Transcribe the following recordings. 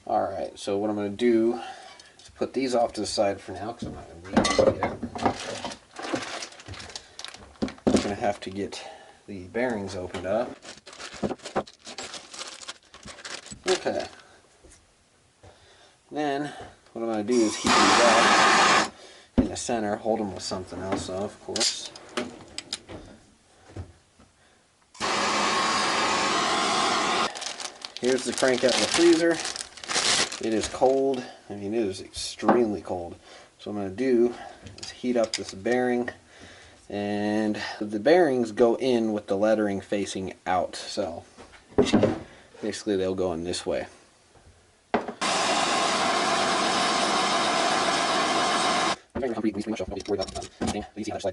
Alright, so what I'm going to do is put these off to the side for now because I'm not going to need them yet. I'm going to have to get the bearings opened up. Okay. Then what I'm going to do is heat these up in the center, hold them with something else, of course. Here's the crank out of the freezer. It is cold. I mean, it is extremely cold. So what I'm going to do is heat up this bearing, and the bearings go in with the lettering facing out. So basically they'll go in this way.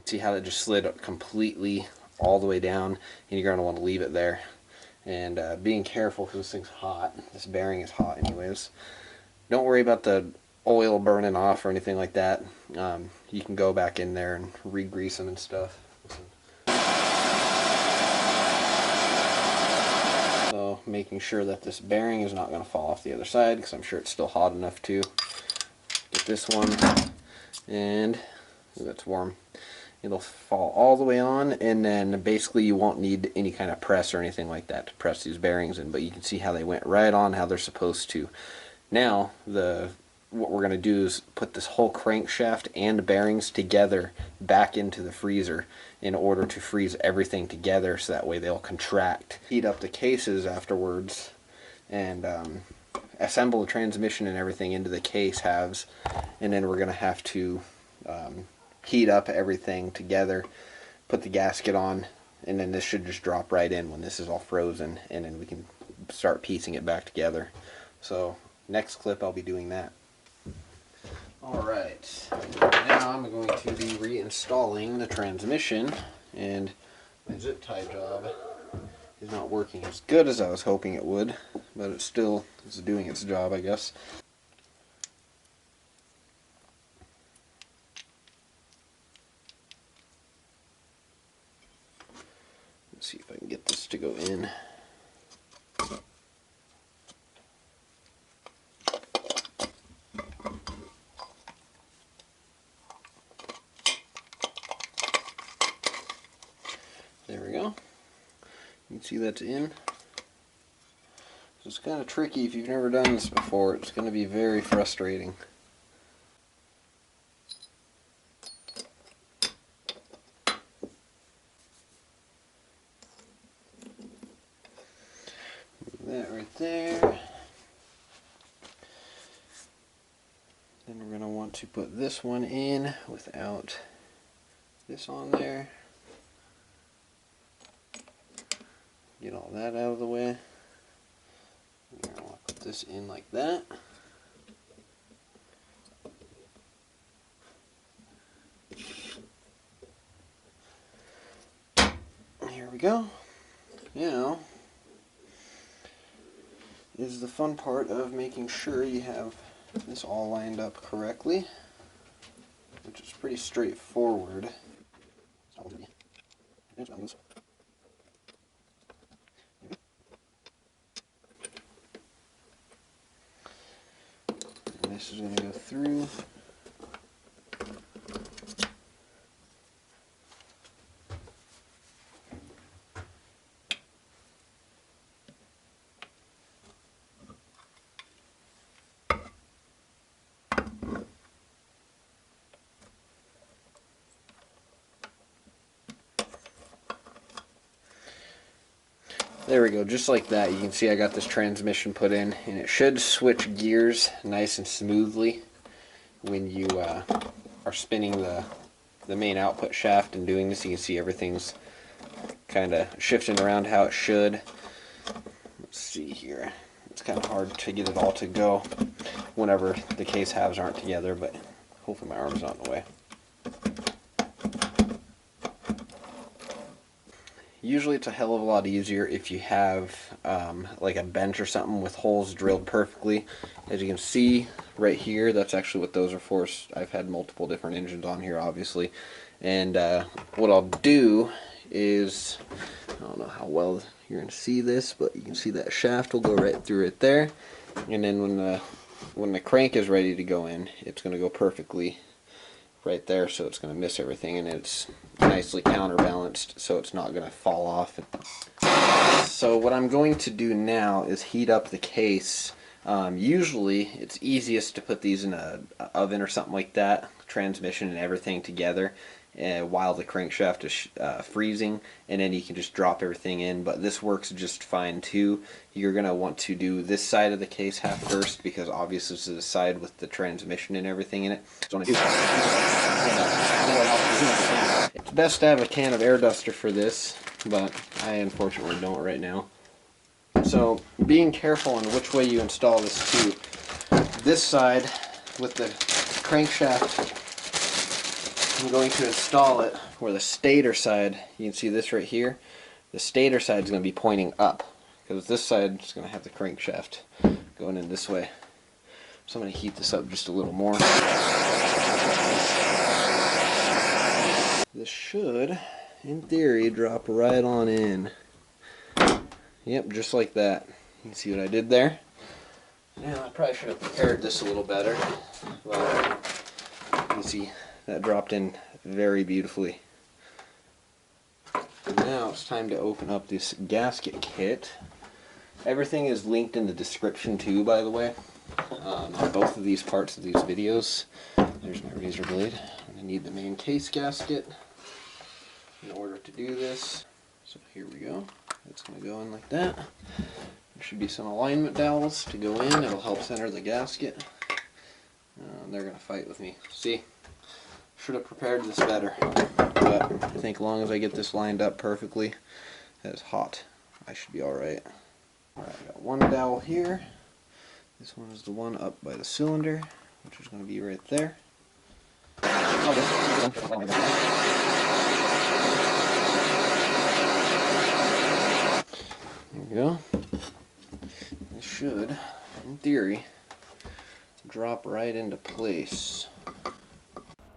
See how that just slid completely all the way down, and you're going to want to leave it there. And being careful because this thing's hot. This bearing is hot anyways. Don't worry about the oil burning off or anything like that. You can go back in there and re-grease them and stuff. So making sure that this bearing is not going to fall off the other side, because I'm sure it's still hot enough to. Get this one, and ooh, that's warm. It'll fall all the way on, and then basically you won't need any kind of press or anything like that to press these bearings in, but you can see how they went right on how they're supposed to. Now what we're going to do is put this whole crankshaft and bearings together back into the freezer in order to freeze everything together, so that way they'll contract. Heat up the cases afterwards and assemble the transmission and everything into the case halves, and then we're going to have to heat up everything together, put the gasket on, and then this should just drop right in when this is all frozen, and then we can start piecing it back together. So next clip I'll be doing that. Alright, now I'm going to be reinstalling the transmission, and my zip tie job is not working as good as I was hoping it would, but it still is doing its job, I guess. Let's see if I can get this to go in. There we go. You can see that's in. So it's kind of tricky if you've never done this before. It's going to be very frustrating. That right there. Then we're going to want to put this one in without this on there. Get all that out of the way. We're going to want to put this in like that. Here we go. Now is the fun part of making sure you have this all lined up correctly, which is pretty straightforward. And this is going to go through. There we go, just like that. You can see I got this transmission put in, and it should switch gears nice and smoothly when you are spinning the main output shaft and doing this. You can see everything's kind of shifting around how it should. Let's see here. It's kind of hard to get it all to go whenever the case halves aren't together, but hopefully my arm's not in the way. Usually it's a hell of a lot easier if you have like a bench or something with holes drilled perfectly. As you can see right here, that's actually what those are for. I've had multiple different engines on here, obviously. And what I'll do is, I don't know how well you're going to see this, but you can see that shaft will go right through it there. and then when the crank is ready to go in, it's going to go perfectly right there, so it's going to miss everything, and it's nicely counterbalanced, so it's not going to fall off. So what I'm going to do now is heat up the case. Usually it's easiest to put these in an oven or something like that, transmission and everything together, while the crankshaft is freezing, and then you can just drop everything in. But this works just fine too. You're going to want to do this side of the case half first, because obviously this is the side with the transmission and everything in it. So it's best to have a can of air duster for this, but I unfortunately don't right now. So being careful on which way you install this too. This side with the crankshaft, I'm going to install it where the stator side, you can see this right here, the stator side is going to be pointing up, because this side is going to have the crankshaft going in this way. So I'm going to heat this up just a little more. This should, in theory, drop right on in. Yep, just like that. You can see what I did there. Now I probably should have prepared this a little better. Well, you can see that dropped in very beautifully. And now it's time to open up this gasket kit. Everything is linked in the description too, by the way, on both of these parts of these videos. There's my razor blade. I'm going to need the main case gasket in order to do this. So here we go. It's going to go in like that. There should be some alignment dowels to go in. It'll help center the gasket. They're going to fight with me. See? Should have prepared this better. But I think as long as I get this lined up perfectly, it's hot, I should be alright. Alright, I got one dowel here. This one is the one up by the cylinder, which is going to be right there. There we go. This should, in theory, drop right into place.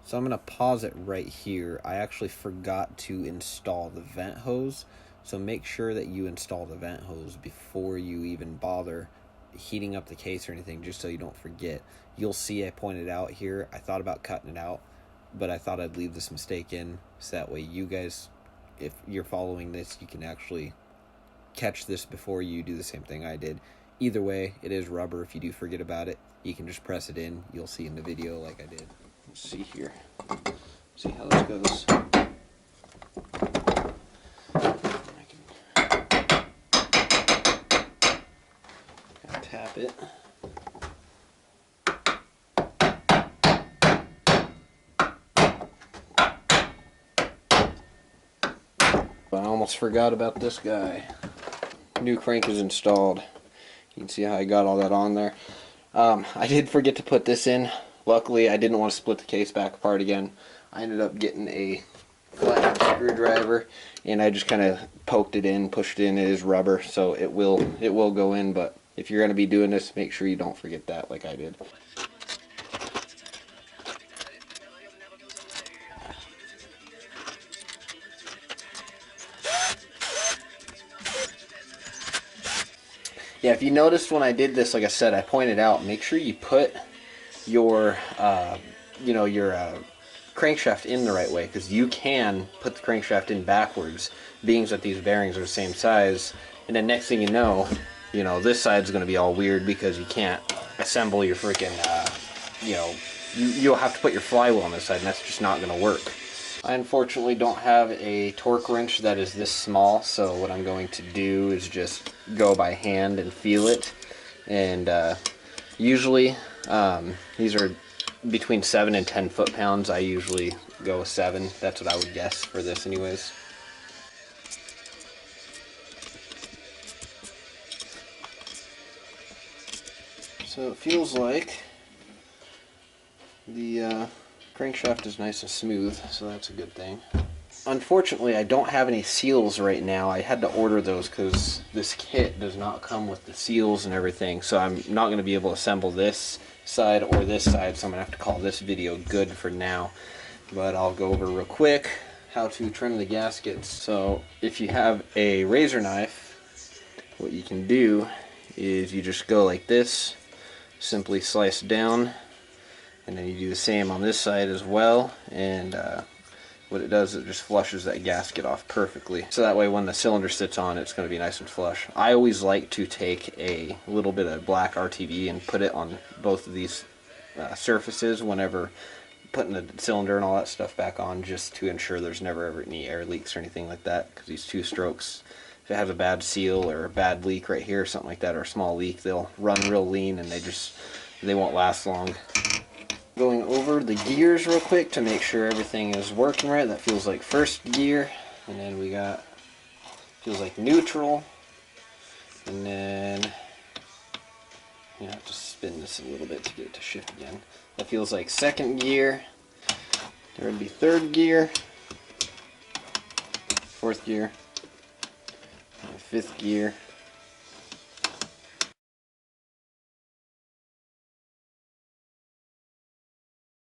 So I'm going to pause it right here. I actually forgot to install the vent hose, so make sure that you install the vent hose before you even bother heating up the case or anything, just so you don't forget. You'll see I pointed out here, I thought about cutting it out, but I thought I'd leave this mistake in, so that way you guys, if you're following this, you can actually catch this before you do the same thing I did. Either way, it is rubber. If you do forget about it, you can just press it in. You'll see in the video like I did. Let's see here. See how this goes. I can tap it. I almost forgot about this guy. New crank is installed. You can see how I got all that on there. I did forget to put this in. Luckily, I didn't want to split the case back apart again. I ended up getting a flathead screwdriver, and I just kind of poked it in, pushed it in. It is rubber, so it will go in. But if you're going to be doing this, make sure you don't forget that, like I did. Yeah, if you noticed when I did this, like I said, I pointed out, make sure you put your, your crankshaft in the right way, because you can put the crankshaft in backwards, being that these bearings are the same size, and then next thing you know, this side's going to be all weird because you can't assemble your freaking, you'll have to put your flywheel on this side, and that's just not going to work. I unfortunately don't have a torque wrench that is this small, so what I'm going to do is just go by hand and feel it. And usually these are between 7 and 10 foot-pounds. I usually go with 7. That's what I would guess for this anyways. So it feels like the crankshaft is nice and smooth, so that's a good thing. Unfortunately, I don't have any seals right now. I had to order those because this kit does not come with the seals and everything, so I'm not going to be able to assemble this side or this side, so I'm going to have to call this video good for now. But I'll go over real quick how to trim the gaskets. So if you have a razor knife, what you can do is you just go like this, simply slice down, and then you do the same on this side as well, and what it does is it just flushes that gasket off perfectly. So that way when the cylinder sits on, it's going to be nice and flush. I always like to take a little bit of black RTV and put it on both of these surfaces whenever putting the cylinder and all that stuff back on, just to ensure there's never ever any air leaks or anything like that, because these two strokes, if it has a bad seal or a bad leak right here or something like that, or a small leak, they'll run real lean and they won't last long. Going over the gears real quick to make sure everything is working right. That feels like first gear, and then we got, feels like neutral, and then you have to spin this a little bit to get it to shift again. That feels like second gear. There would be third gear, fourth gear, and fifth gear.